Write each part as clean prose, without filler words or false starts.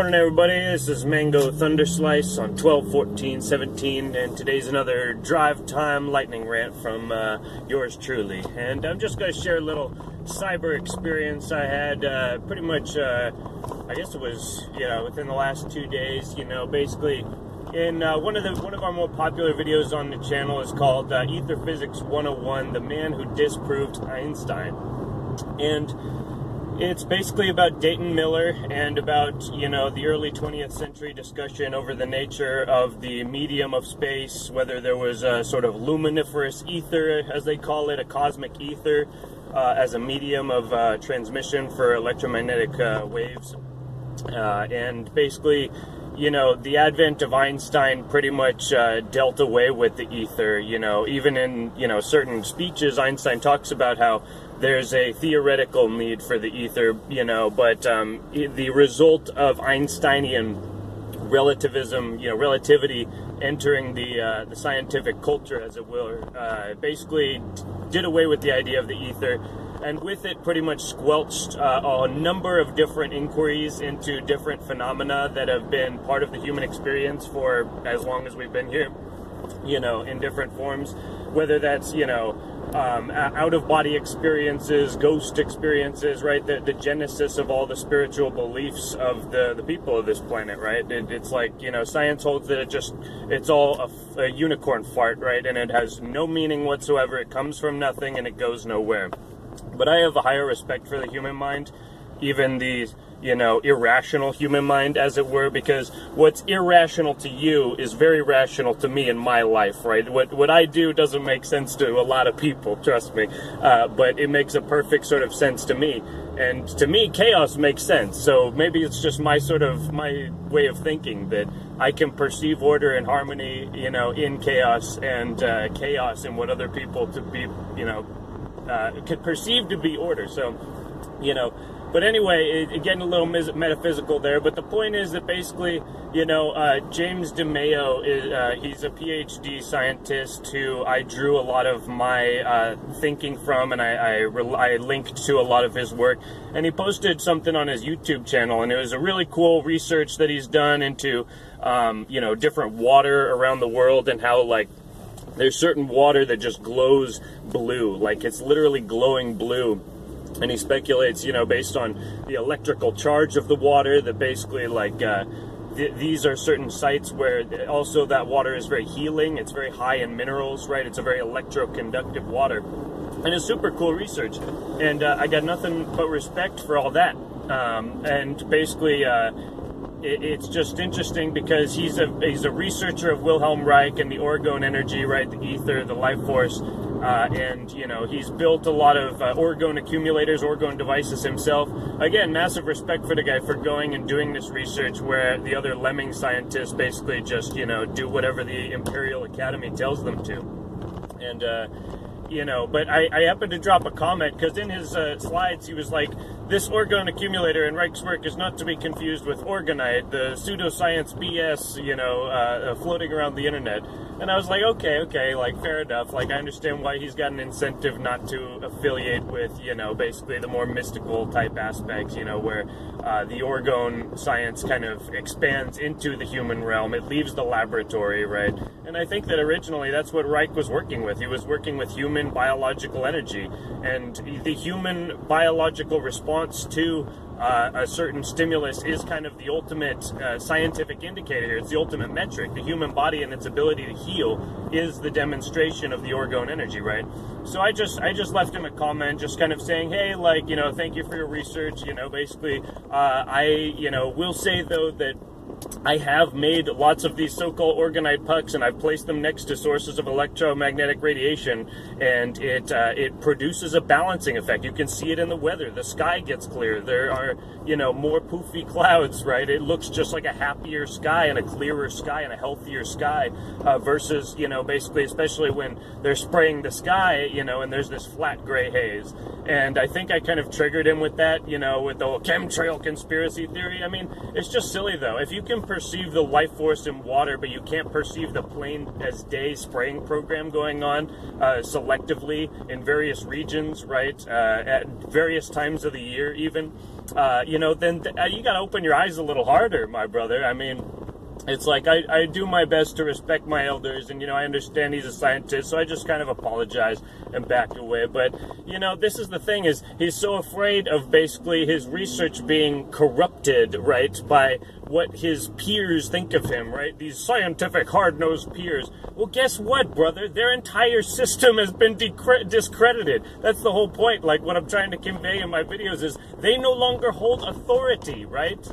morning, everybody. This is Mango Thunder Slice on 12/14/17, and today's another drive time lightning rant from yours truly. And I'm just going to share a little cyber experience I had pretty much, I guess it was, within the last 2 days. Basically, in one of our more popular videos on the channel is called Ether Physics 101: The Man Who Disproved Einstein. And it's basically about Dayton Miller and about, the early 20th century discussion over the nature of the medium of space, whether there was a sort of luminiferous ether, as they call it, a cosmic ether, as a medium of transmission for electromagnetic waves. And basically, the advent of Einstein pretty much dealt away with the ether. Even in, certain speeches, Einstein talks about how there's a theoretical need for the ether, but the result of Einsteinian relativism, relativity entering the scientific culture, as it were, basically did away with the idea of the ether, and with it pretty much squelched a number of different inquiries into different phenomena that have been part of the human experience for as long as we've been here, in different forms, whether that's, out-of-body experiences, ghost experiences, right? The genesis of all the spiritual beliefs of the people of this planet, right? It's like, science holds that it's all a unicorn fart, right? And it has no meaning whatsoever. It comes from nothing and it goes nowhere. But I have a higher respect for the human mind, even the, irrational human mind, as it were, because what's irrational to you is very rational to me in my life, right? What I do doesn't make sense to a lot of people, trust me, but it makes a perfect sort of sense to me. And to me, chaos makes sense. So maybe it's just my way of thinking that I can perceive order and harmony, in chaos, and chaos in what other people to be, could perceive to be order. So, but anyway, getting a little metaphysical there, but the point is that basically, James DeMaio, he's a PhD scientist who I drew a lot of my thinking from, and I linked to a lot of his work, and he posted something on his YouTube channel, and it was a really cool research that he's done into, different water around the world, and how, there's certain water that just glows blue, like it's literally glowing blue. And he speculates, based on the electrical charge of the water, that basically, these are certain sites where also that water is very healing. It's very high in minerals, right? It's a very electroconductive water. And it's super cool research. And I got nothing but respect for all that. And basically, it's just interesting because he's a researcher of Wilhelm Reich and the orgone energy, right? The ether, the life force. And, he's built a lot of orgone accumulators, orgone devices himself. Again, massive respect for the guy for going and doing this research where the other lemming scientists basically just, do whatever the Imperial Academy tells them to. And, but I happened to drop a comment because in his slides he was like, this orgone accumulator in Reich's work is not to be confused with orgonite, the pseudoscience BS, floating around the internet. And I was like, okay, fair enough. I understand why he's got an incentive not to affiliate with, basically the more mystical type aspects, where the orgone science kind of expands into the human realm. It leaves the laboratory, right? And I think that originally that's what Reich was working with. He was working with human biological energy. And the human biological response to a certain stimulus is kind of the ultimate scientific indicator. It's the ultimate metric. The human body and its ability to heal is the demonstration of the orgone energy, right? So I just left him a comment just kind of saying, hey, thank you for your research. Basically, I will say though that I have made lots of these so-called orgonite pucks, and I've placed them next to sources of electromagnetic radiation, and it produces a balancing effect. You can see it in the weather. The sky gets clear. There are, more poofy clouds, right? It looks just like a happier sky and a clearer sky and a healthier sky versus, basically, especially when they're spraying the sky, and there's this flat gray haze. And I think I kind of triggered him with that, with the chemtrail conspiracy theory. I mean, it's just silly, though. If you can perceive the life force in water, but you can't perceive the plain as day spraying program going on selectively in various regions, right, at various times of the year even, you know, then you got to open your eyes a little harder, my brother. I mean, it's like I do my best to respect my elders, and, you know, I understand he's a scientist, so I just kind of apologize and back away. But, you know, this is the thing, is he's so afraid of basically his research being corrupted, right, by what his peers think of him, right? These scientific hard-nosed peers. Well, guess what, brother? Their entire system has been discredited. That's the whole point. Like, what I'm trying to convey in my videos is they no longer hold authority, right?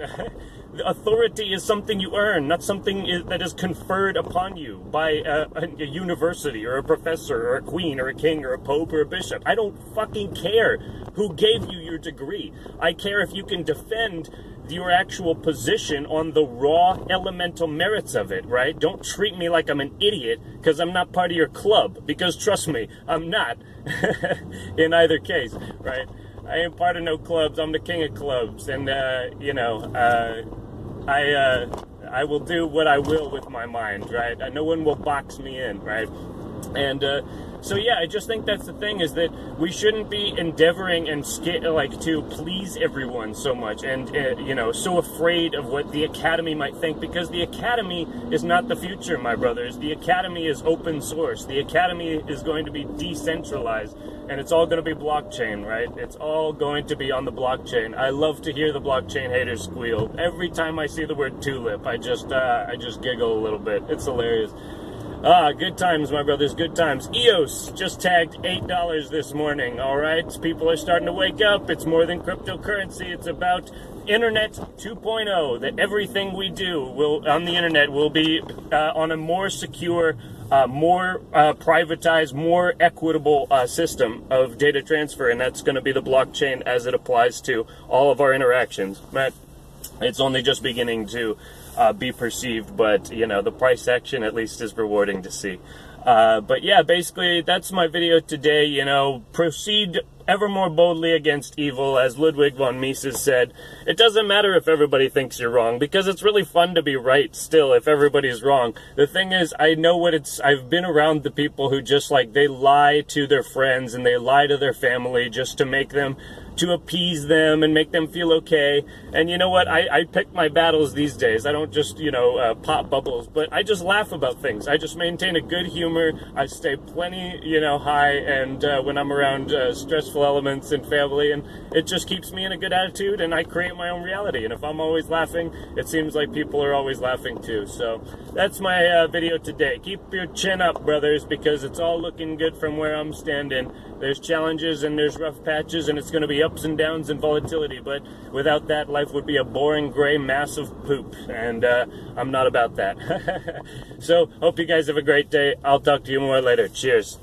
Authority is something you earn, not something that is conferred upon you by a university or a professor or a queen or a king or a pope or a bishop. I don't fucking care who gave you your degree. I care if you can defend your actual position on the raw elemental merits of it, right? Don't treat me like I'm an idiot because I'm not part of your club, because trust me, I'm not in either case, right? I ain't part of no clubs. I'm the king of clubs, and you know, I will do what I will with my mind, right? No one will box me in, right? And so yeah, I just think that's the thing, is that we shouldn't be endeavoring and to please everyone so much, and you know, so afraid of what the academy might think, because the academy is not the future, my brothers. The academy is open source. The academy is going to be decentralized, and it's all going to be blockchain, right? It's all going to be on the blockchain. I love to hear the blockchain haters squeal. Every time I see the word tulip, I just giggle a little bit. It's hilarious. Good times, my brothers, good times. EOS just tagged $8 this morning, all right? People are starting to wake up. It's more than cryptocurrency. It's about Internet 2.0, that everything we do on the Internet will be on a more secure, more privatized, more equitable system of data transfer, and that's going to be the blockchain as it applies to all of our interactions. But it's only just beginning to be perceived, but, you know, the price action at least is rewarding to see. But yeah, basically, that's my video today. You know, proceed ever more boldly against evil, as Ludwig von Mises said. It doesn't matter if everybody thinks you're wrong, because it's really fun to be right still if everybody's wrong. The thing is, I know what I've been around the people who just, like, they lie to their friends and they lie to their family just to make them, to appease them and make them feel okay. And you know what? I pick my battles these days. I don't just, you know, pop bubbles, but I just laugh about things. I just maintain a good humor. I stay plenty, you know, high, and when I'm around stressful elements and family, and it just keeps me in a good attitude, and I create my own reality. And if I'm always laughing, it seems like people are always laughing too. So that's my video today. Keep your chin up, brothers, because it's all looking good from where I'm standing. There's challenges and there's rough patches, and it's going to be ups and downs and volatility, but without that, life would be a boring gray mass of poop, and I'm not about that. So hope you guys have a great day. I'll talk to you more later. Cheers.